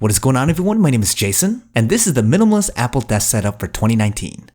What is going on, everyone? My name is Jason, and this is the Minimalist Apple desk setup for 2019.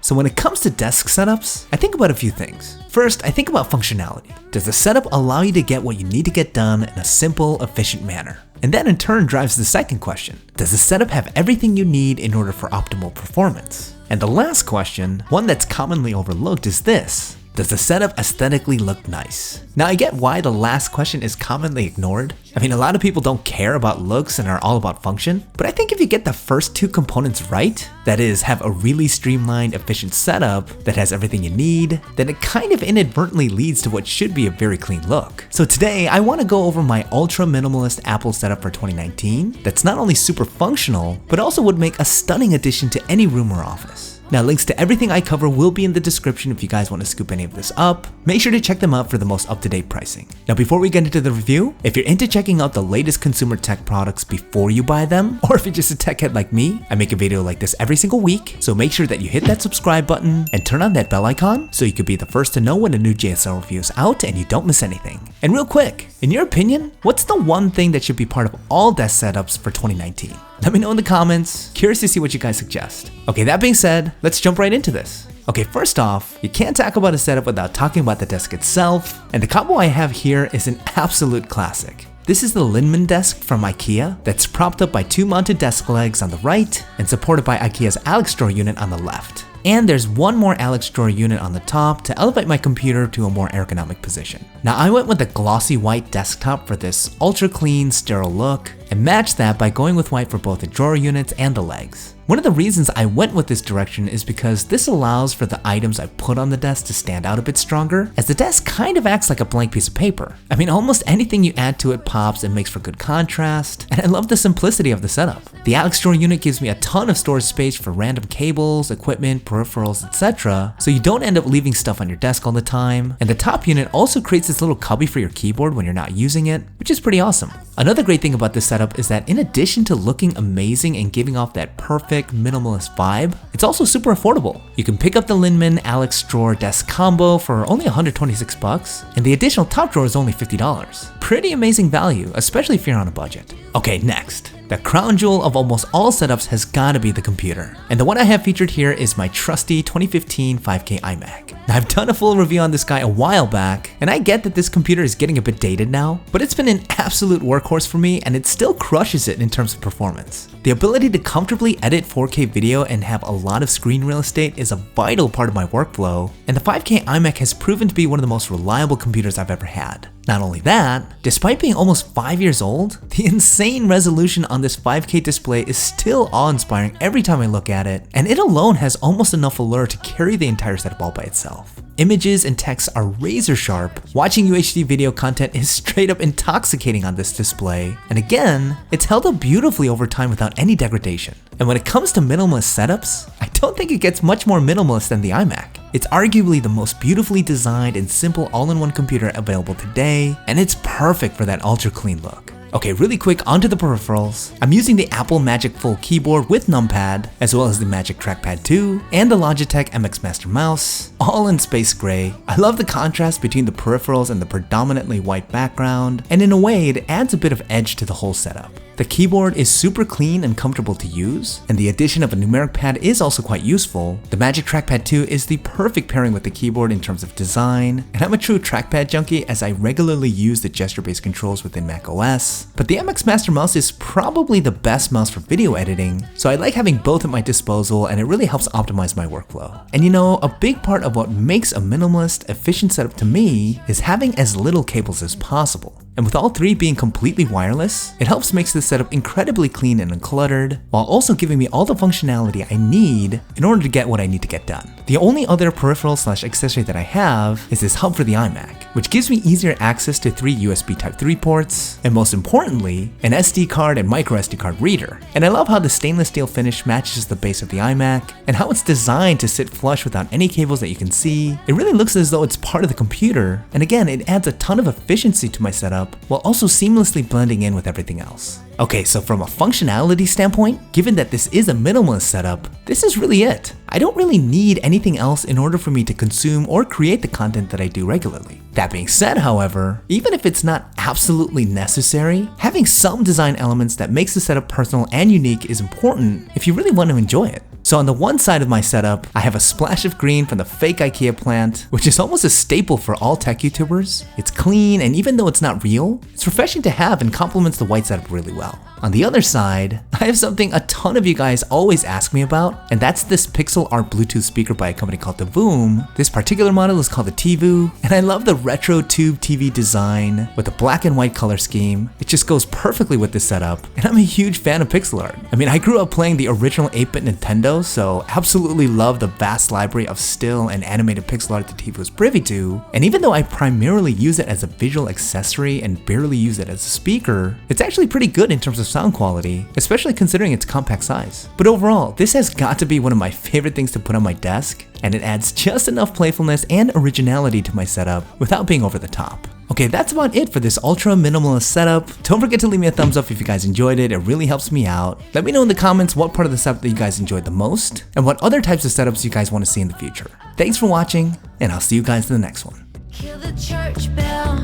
So when it comes to desk setups, I think about a few things. First, I think about functionality. Does the setup allow you to get what you need to get done in a simple, efficient manner? And that in turn drives the second question. Does the setup have everything you need in order for optimal performance? And the last question, one that's commonly overlooked, is this. Does the setup aesthetically look nice? Now I get why the last question is commonly ignored. I mean, a lot of people don't care about looks and are all about function, but I think if you get the first two components right, that is, have a really streamlined, efficient setup that has everything you need, then it kind of inadvertently leads to what should be a very clean look. So today, I want to go over my ultra minimalist Apple setup for 2019 that's not only super functional, but also would make a stunning addition to any room or office. Now, links to everything I cover will be in the description if you guys want to scoop any of this up. Make sure to check them out for the most up-to-date pricing. Now, before we get into the review, if you're into checking out the latest consumer tech products before you buy them, or if you're just a tech head like me, I make a video like this every single week, so make sure that you hit that subscribe button and turn on that bell icon so you could be the first to know when a new JSL review is out and you don't miss anything. And real quick, in your opinion, what's the one thing that should be part of all desk setups for 2019? Let me know in the comments. Curious to see what you guys suggest. Okay, that being said, let's jump right into this. Okay, first off, you can't talk about a setup without talking about the desk itself, and the combo I have here is an absolute classic. This is the Linman desk from IKEA that's propped up by two mounted desk legs on the right and supported by IKEA's Alex drawer unit on the left. And there's one more Alex drawer unit on the top to elevate my computer to a more ergonomic position. Now I went with a glossy white desktop for this ultra clean, sterile look, and matched that by going with white for both the drawer units and the legs. One of the reasons I went with this direction is because this allows for the items I put on the desk to stand out a bit stronger, as the desk kind of acts like a blank piece of paper. I mean, almost anything you add to it pops and makes for good contrast, and I love the simplicity of the setup. The Alex drawer unit gives me a ton of storage space for random cables, equipment, peripherals, etc., so you don't end up leaving stuff on your desk all the time, and the top unit also creates this little cubby for your keyboard when you're not using it, which is pretty awesome. Another great thing about this setup is that in addition to looking amazing and giving off that perfect minimalist vibe, it's also super affordable. You can pick up the Linman Alex drawer desk combo for only 126 bucks, and the additional top drawer is only $50. Pretty amazing value, especially if you're on a budget. Okay, next. The crown jewel of almost all setups has gotta be the computer. And the one I have featured here is my trusty 2015 5K iMac. Now I've done a full review on this guy a while back, and I get that this computer is getting a bit dated now, but it's been an absolute workhorse for me and it still crushes it in terms of performance. The ability to comfortably edit 4K video and have a lot of screen real estate is a vital part of my workflow, and the 5K iMac has proven to be one of the most reliable computers I've ever had. Not only that, despite being almost 5 years old, the insane resolution on this 5K display is still awe-inspiring every time I look at it, and it alone has almost enough allure to carry the entire setup all by itself. Images and text are razor sharp, watching UHD video content is straight up intoxicating on this display, and again, it's held up beautifully over time without any degradation. And when it comes to minimalist setups, I don't think it gets much more minimalist than the iMac. It's arguably the most beautifully designed and simple all-in-one computer available today, and it's perfect for that ultra clean look. Okay, really quick, onto the peripherals. I'm using the Apple Magic Full keyboard with numpad, as well as the Magic Trackpad 2, and the Logitech MX Master mouse, all in space gray. I love the contrast between the peripherals and the predominantly white background, and in a way, it adds a bit of edge to the whole setup. The keyboard is super clean and comfortable to use, and the addition of a numeric pad is also quite useful. The Magic Trackpad 2 is the perfect pairing with the keyboard in terms of design, and I'm a true trackpad junkie as I regularly use the gesture-based controls within macOS. But the MX Master mouse is probably the best mouse for video editing, so I like having both at my disposal, and it really helps optimize my workflow. And you know, a big part of what makes a minimalist, efficient setup to me is having as little cables as possible. And with all three being completely wireless, it helps make this setup incredibly clean and uncluttered, while also giving me all the functionality I need in order to get what I need to get done. The only other peripheral/accessory that I have is this hub for the iMac, which gives me easier access to 3 USB Type 3 ports, and most importantly, an SD card and micro SD card reader. And I love how the stainless steel finish matches the base of the iMac, and how it's designed to sit flush without any cables that you can see. It really looks as though it's part of the computer, and again, it adds a ton of efficiency to my setup, while also seamlessly blending in with everything else. Okay, so from a functionality standpoint, given that this is a minimalist setup, this is really it. I don't really need anything else in order for me to consume or create the content that I do regularly. That being said, however, even if it's not absolutely necessary, having some design elements that makes the setup personal and unique is important if you really want to enjoy it. So on the one side of my setup, I have a splash of green from the fake IKEA plant, which is almost a staple for all tech YouTubers. It's clean, and even though it's not real, it's refreshing to have and complements the white setup really well. On the other side, I have something a ton of you guys always ask me about, and that's this pixel art Bluetooth speaker by a company called the Voom. This particular model is called the TV, and I love the retro tube TV design with the black and white color scheme. It just goes perfectly with this setup, and I'm a huge fan of pixel art. I mean, I grew up playing the original 8-bit Nintendo, so absolutely love the vast library of still and animated pixel art the TV was privy to, and even though I primarily use it as a visual accessory and barely use it as a speaker, it's actually pretty good in terms of sound quality, especially considering its compact size. But overall, this has got to be one of my favorite things to put on my desk, and it adds just enough playfulness and originality to my setup without being over the top. Okay, that's about it for this ultra minimalist setup. Don't forget to leave me a thumbs up if you guys enjoyed it. It really helps me out. Let me know in the comments what part of the setup that you guys enjoyed the most and what other types of setups you guys want to see in the future. Thanks for watching, and I'll see you guys in the next one. Kill the church bell.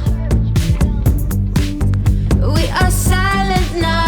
We are silent now.